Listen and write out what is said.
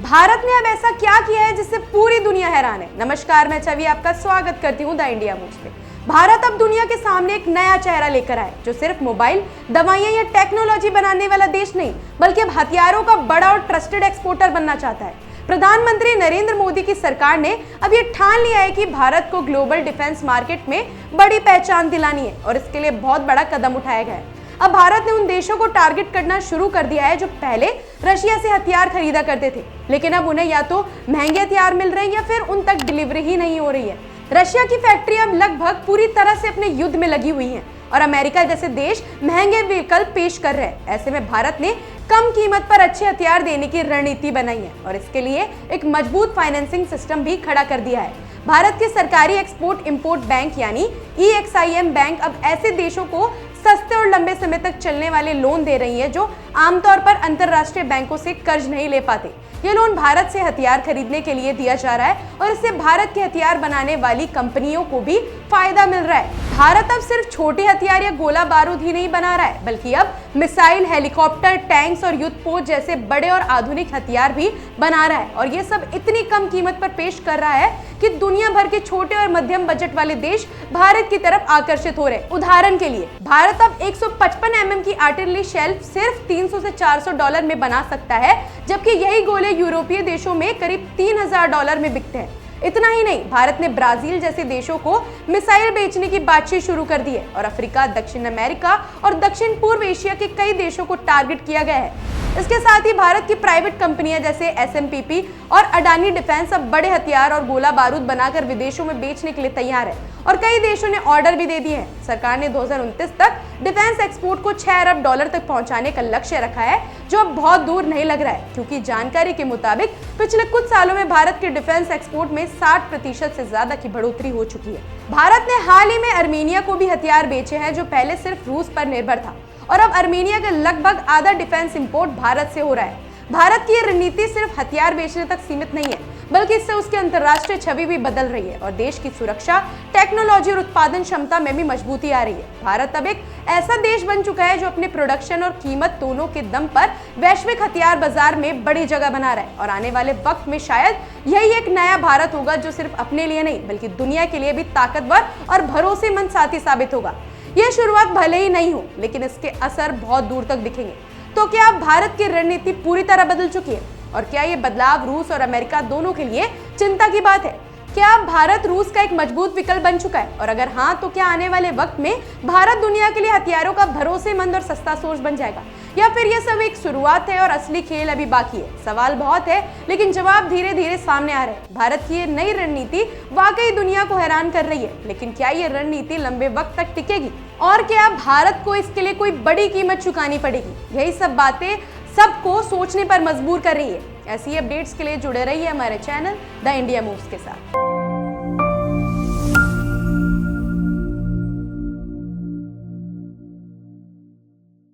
भारत ने अब ऐसा क्या किया है जिससे पूरी दुनिया हैरान है। नमस्कार, मैं छवि आपका स्वागत करती हूँ द इंडिया मूव्स पे। भारत अब दुनिया के सामने एक नया चेहरा लेकर आए, जो सिर्फ मोबाइल, दवाइयां या टेक्नोलॉजी बनाने वाला देश नहीं, बल्कि अब हथियारों का बड़ा और ट्रस्टेड एक्सपोर्टर बनना चाहता है। प्रधानमंत्री नरेंद्र मोदी की सरकार ने अब ये ठान लिया है कि भारत को ग्लोबल डिफेंस मार्केट में बड़ी पहचान दिलानी है और इसके लिए बहुत बड़ा कदम उठाया गया है। अब भारत ने उन देशों को टारगेट करना शुरू कर दिया है जो पहले रशिया से हथियार खरीदा करते थे, लेकिन अब उन्हें या तो महंगे हथियार मिल रहे हैं या फिर उन तक डिलीवरी ही नहीं हो रही है। रशिया की फैक्ट्री अब लगभग पूरी तरह से अपने युद्ध में लगी हुई हैं और अमेरिका जैसे देश महंगे विकल्प पेश कर रहे हैं। ऐसे में भारत ने कम कीमत पर अच्छे हथियार देने की रणनीति बनाई है और इसके लिए एक मजबूत फाइनेंसिंग सिस्टम भी खड़ा कर दिया है। भारत के सरकारी एक्सपोर्ट इंपोर्ट बैंक यानी EXIM बैंक अब ऐसे देशों को सस्ते और लंबे समय तक चलने वाले लोन दे रही है जो आमतौर पर अंतरराष्ट्रीय बैंकों से कर्ज नहीं ले पाते। ये लोन भारत से हथियार खरीदने के लिए दिया जा रहा है और इससे भारत के हथियार बनाने वाली कंपनियों को भी फायदा मिल रहा है। भारत अब सिर्फ छोटे हथियार या गोला बारूद ही नहीं बना रहा है, बल्कि अब मिसाइल, हेलीकॉप्टर, टैंक्स और युद्धपोत जैसे बड़े और आधुनिक हथियार भी बना रहा है और ये सब इतनी कम कीमत पर पेश कर रहा है कि दुनिया भर के छोटे और मध्यम बजट वाले देश भारत की तरफ आकर्षित हो रहे हैं। उदाहरण के लिए भारत अब 155 mm की आर्टिलरी शेल्फ सिर्फ 300 से $400 में बना सकता है, जबकि यही गोले यूरोपीय देशों में करीब $3000 में बिकते हैं। इतना ही नहीं, भारत ने ब्राजील जैसे देशों को मिसाइल बेचने की बातचीत शुरू कर दी है और अफ्रीका, दक्षिण अमेरिका और दक्षिण पूर्व एशिया के कई देशों को टारगेट किया गया है। इसके साथ ही भारत की प्राइवेट कंपनियां जैसे SMPP और अडानी डिफेंस अब बड़े हथियार और गोला बारूद बनाकर विदेशों में बेचने के लिए तैयार है और कई देशों ने ऑर्डर भी दे दिए हैं। सरकार ने 2029 तक डिफेंस एक्सपोर्ट को $6 अरब तक पहुंचाने का लक्ष्य रखा है, जो अब बहुत दूर नहीं लग रहा है, क्योंकि जानकारी के मुताबिक पिछले कुछ सालों में भारत के डिफेंस एक्सपोर्ट में 60% से ज्यादा की बढ़ोतरी हो चुकी है। भारत ने हाल ही में अर्मेनिया को भी हथियार बेचे हैं, जो पहले सिर्फ रूस पर निर्भर था और अब अर्मेनिया का लगभग आधा डिफेंस इंपोर्ट भारत से हो रहा है। भारत की ये रणनीति सिर्फ हथियार बेचने तक सीमित नहीं है, बल्कि इससे उसकी अंतर्राष्ट्रीय छवि भी बदल रही है और देश की सुरक्षा, टेक्नोलॉजी और उत्पादन क्षमता में भी मजबूती आ रही है। भारत अब एक ऐसा देश बन चुका है जो अपने प्रोडक्शन और कीमत दोनों के दम पर वैश्विक हथियार बाजार में बड़ी जगह बना रहा है और आने वाले वक्त में शायद यही एक नया भारत होगा जो सिर्फ अपने लिए नहीं बल्कि दुनिया के लिए भी ताकतवर और भरोसेमंद साथी साबित होगा। यह शुरुआत भले ही नहीं हो, लेकिन इसके असर बहुत दूर तक दिखेंगे। तो क्या अब भारत की रणनीति पूरी तरह बदल चुकी है और क्या ये बदलाव रूस और अमेरिका दोनों के लिए चिंता की बात है? क्या अब भारत रूस का एक मजबूत विकल्प बन चुका है और अगर हाँ, तो क्या आने वाले वक्त में भारत दुनिया के लिए हथियारों का भरोसेमंद और सस्ता सोर्स बन जाएगा, या फिर यह सब एक शुरुआत है और असली खेल अभी बाकी है? सवाल बहुत है, लेकिन जवाब धीरे धीरे सामने आ रहे हैं। भारत की ये नई रणनीति वाकई दुनिया को हैरान कर रही है, लेकिन क्या ये रणनीति लंबे वक्त तक टिकेगी और क्या भारत को इसके लिए कोई बड़ी कीमत चुकानी पड़ेगी? यही सब बातें सबको सोचने पर मजबूर कर रही है। ऐसी अपडेट्स के लिए जुड़े रहिए हमारे चैनल द इंडिया मूव्स के साथ।